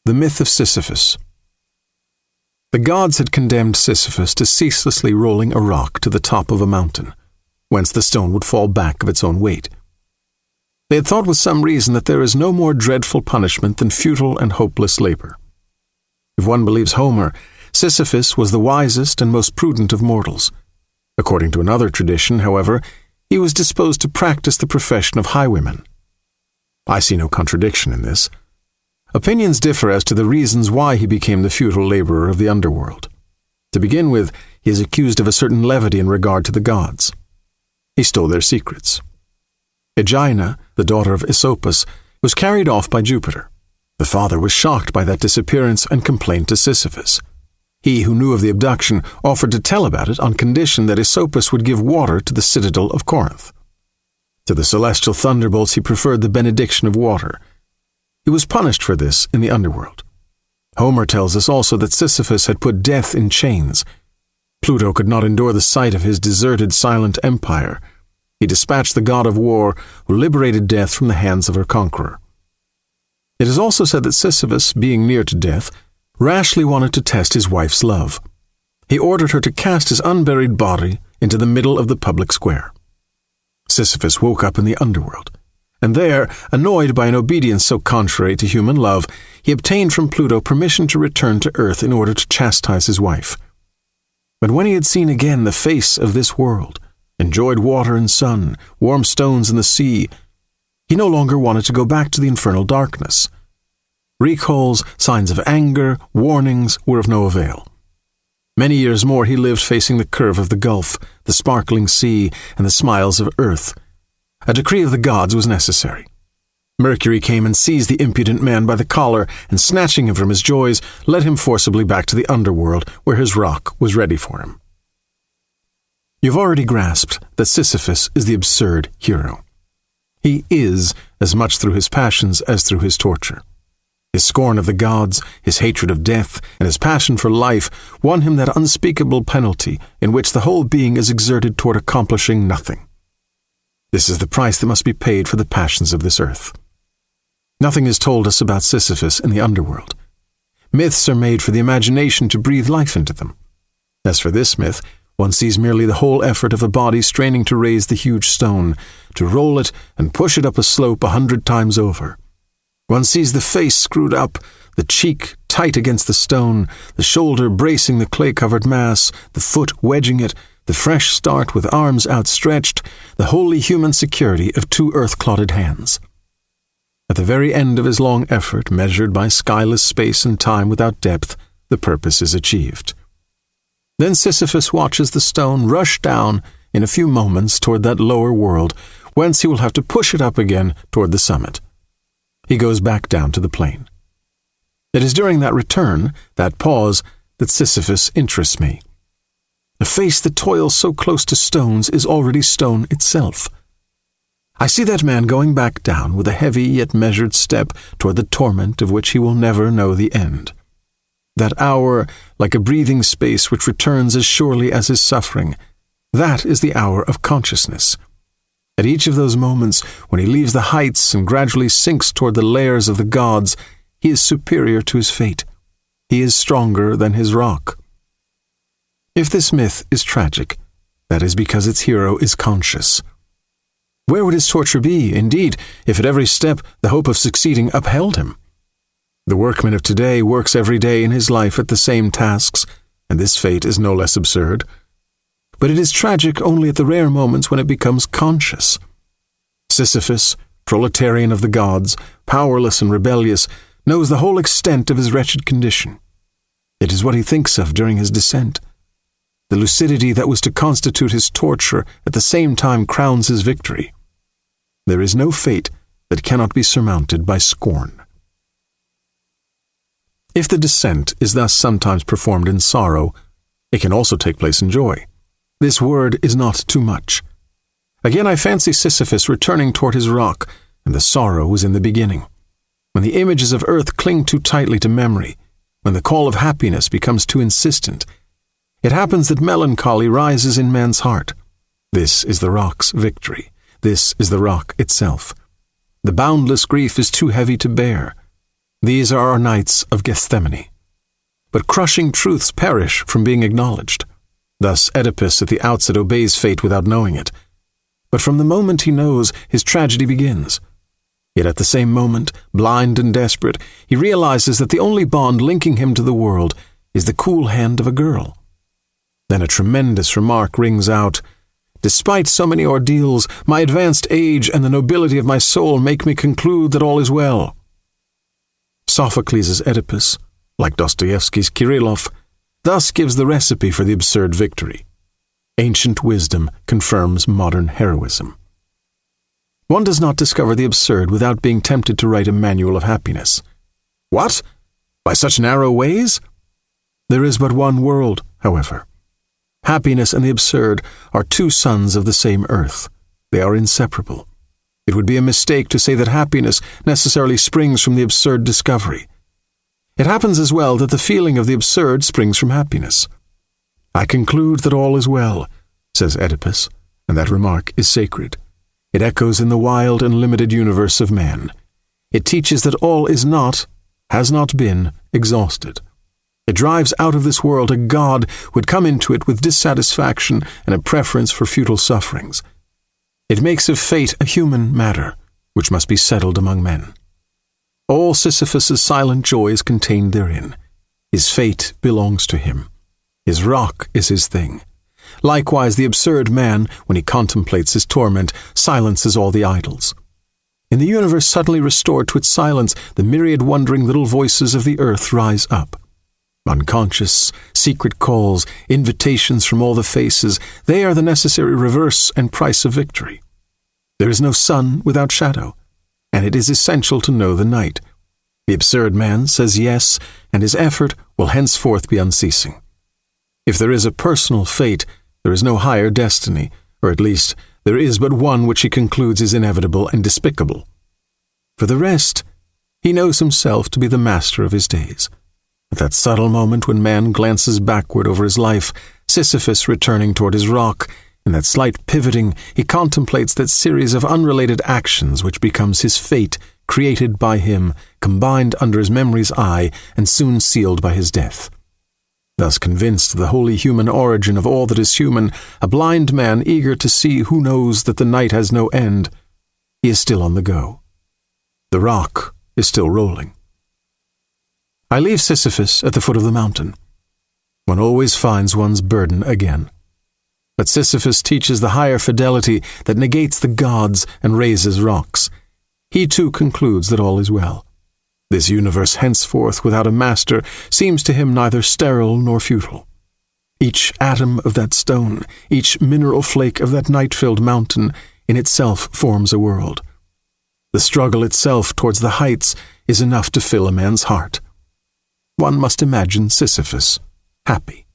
The Myth of Sisyphus. The gods had condemned Sisyphus to ceaselessly rolling a rock to the top of a mountain, whence the stone would fall back of its own weight. They had thought with some reason that there is no more dreadful punishment than futile and hopeless labor. If one believes Homer, Sisyphus was the wisest and most prudent of mortals. According to another tradition, however, he was disposed to practice the profession of highwayman. I see no contradiction in this. Opinions differ as to the reasons why he became the futile laborer of the underworld. To begin with, he is accused of a certain levity in regard to the gods. He stole their secrets. Aegina, the daughter of Aesopus, was carried off by Jupiter. The father was shocked by that disappearance and complained to Sisyphus. He, who knew of the abduction, offered to tell about it on condition that Aesopus would give water to the citadel of Corinth. To the celestial thunderbolts he preferred the benediction of water. He was punished for this in the underworld. Homer tells us also that Sisyphus had put death in chains. Pluto could not endure the sight of his deserted, silent empire. He dispatched the god of war, who liberated death from the hands of her conqueror. It is also said that Sisyphus, being near to death, rashly wanted to test his wife's love. He ordered her to cast his unburied body into the middle of the public square. Sisyphus woke up in the underworld, and there, annoyed by an obedience so contrary to human love, he obtained from Pluto permission to return to earth in order to chastise his wife. But when he had seen again the face of this world, enjoyed water and sun, warm stones and the sea, he no longer wanted to go back to the infernal darkness. Recalls, signs of anger, warnings were of no avail. Many years more he lived facing the curve of the gulf, the sparkling sea, and the smiles of earth. A decree of the gods was necessary. Mercury came and seized the impudent man by the collar, and snatching him from his joys, led him forcibly back to the underworld, where his rock was ready for him. You've already grasped that Sisyphus is the absurd hero. He is, as much through his passions as through his torture. His scorn of the gods, his hatred of death, and his passion for life won him that unspeakable penalty in which the whole being is exerted toward accomplishing nothing. This is the price that must be paid for the passions of this earth. Nothing is told us about Sisyphus in the underworld. Myths are made for the imagination to breathe life into them. As for this myth, one sees merely the whole effort of a body straining to raise the huge stone, to roll it and push it up a slope 100 times over. One sees the face screwed up, the cheek tight against the stone, the shoulder bracing the clay-covered mass, the foot wedging it, the fresh start with arms outstretched, the wholly human security of 2 earth-clotted hands. At the very end of his long effort, measured by skyless space and time without depth, the purpose is achieved. Then Sisyphus watches the stone rush down in a few moments toward that lower world, whence he will have to push it up again toward the summit. He goes back down to the plain. It is during that return, that pause, that Sisyphus interests me. A face that toils so close to stones is already stone itself. I see that man going back down with a heavy yet measured step toward the torment of which he will never know the end. That hour, like a breathing space which returns as surely as his suffering, that is the hour of consciousness. At each of those moments, when he leaves the heights and gradually sinks toward the lairs of the gods, he is superior to his fate. He is stronger than his rock. If this myth is tragic, that is because its hero is conscious. Where would his torture be, indeed, if at every step the hope of succeeding upheld him? The workman of today works every day in his life at the same tasks, and this fate is no less absurd. But it is tragic only at the rare moments when it becomes conscious. Sisyphus, proletarian of the gods, powerless and rebellious, knows the whole extent of his wretched condition. It is what he thinks of during his descent. The lucidity that was to constitute his torture at the same time crowns his victory. There is no fate that cannot be surmounted by scorn. If the descent is thus sometimes performed in sorrow, it can also take place in joy. This word is not too much. Again I fancy Sisyphus returning toward his rock, and the sorrow was in the beginning. When the images of earth cling too tightly to memory, when the call of happiness becomes too insistent, it happens that melancholy rises in man's heart. This is the rock's victory. This is the rock itself. The boundless grief is too heavy to bear. These are our nights of Gethsemane. But crushing truths perish from being acknowledged. Thus Oedipus at the outset obeys fate without knowing it. But from the moment he knows, his tragedy begins. Yet at the same moment, blind and desperate, he realizes that the only bond linking him to the world is the cool hand of a girl. Then a tremendous remark rings out, "Despite so many ordeals, my advanced age and the nobility of my soul make me conclude that all is well." Sophocles' Oedipus, like Dostoevsky's Kirillov, thus gives the recipe for the absurd victory. Ancient wisdom confirms modern heroism. One does not discover the absurd without being tempted to write a manual of happiness. What? By such narrow ways? There is but one world, however. Happiness and the absurd are two sons of the same earth. They are inseparable. It would be a mistake to say that happiness necessarily springs from the absurd discovery. It happens as well that the feeling of the absurd springs from happiness. "I conclude that all is well," says Oedipus, and that remark is sacred. It echoes in the wild and limited universe of man. It teaches that all is not, has not been, exhausted. It drives out of this world a God who would come into it with dissatisfaction and a preference for futile sufferings. It makes of fate a human matter, which must be settled among men. All Sisyphus' silent joy is contained therein. His fate belongs to him. His rock is his thing. Likewise, the absurd man, when he contemplates his torment, silences all the idols. In the universe suddenly restored to its silence, the myriad wondering little voices of the earth rise up. Unconscious, secret calls, invitations from all the faces, they are the necessary reverse and price of victory. There is no sun without shadow, and it is essential to know the night. The absurd man says yes, and his effort will henceforth be unceasing. If there is a personal fate, there is no higher destiny, or at least there is but one which he concludes is inevitable and despicable. For the rest, he knows himself to be the master of his days. At that subtle moment when man glances backward over his life, Sisyphus returning toward his rock, in that slight pivoting, he contemplates that series of unrelated actions which becomes his fate, created by him, combined under his memory's eye, and soon sealed by his death. Thus convinced of the wholly human origin of all that is human, a blind man eager to see who knows that the night has no end, he is still on the go. The rock is still rolling. I leave Sisyphus at the foot of the mountain. One always finds one's burden again. But Sisyphus teaches the higher fidelity that negates the gods and raises rocks. He too concludes that all is well. This universe henceforth without a master seems to him neither sterile nor futile. Each atom of that stone, each mineral flake of that night-filled mountain, in itself forms a world. The struggle itself towards the heights is enough to fill a man's heart. One must imagine Sisyphus happy.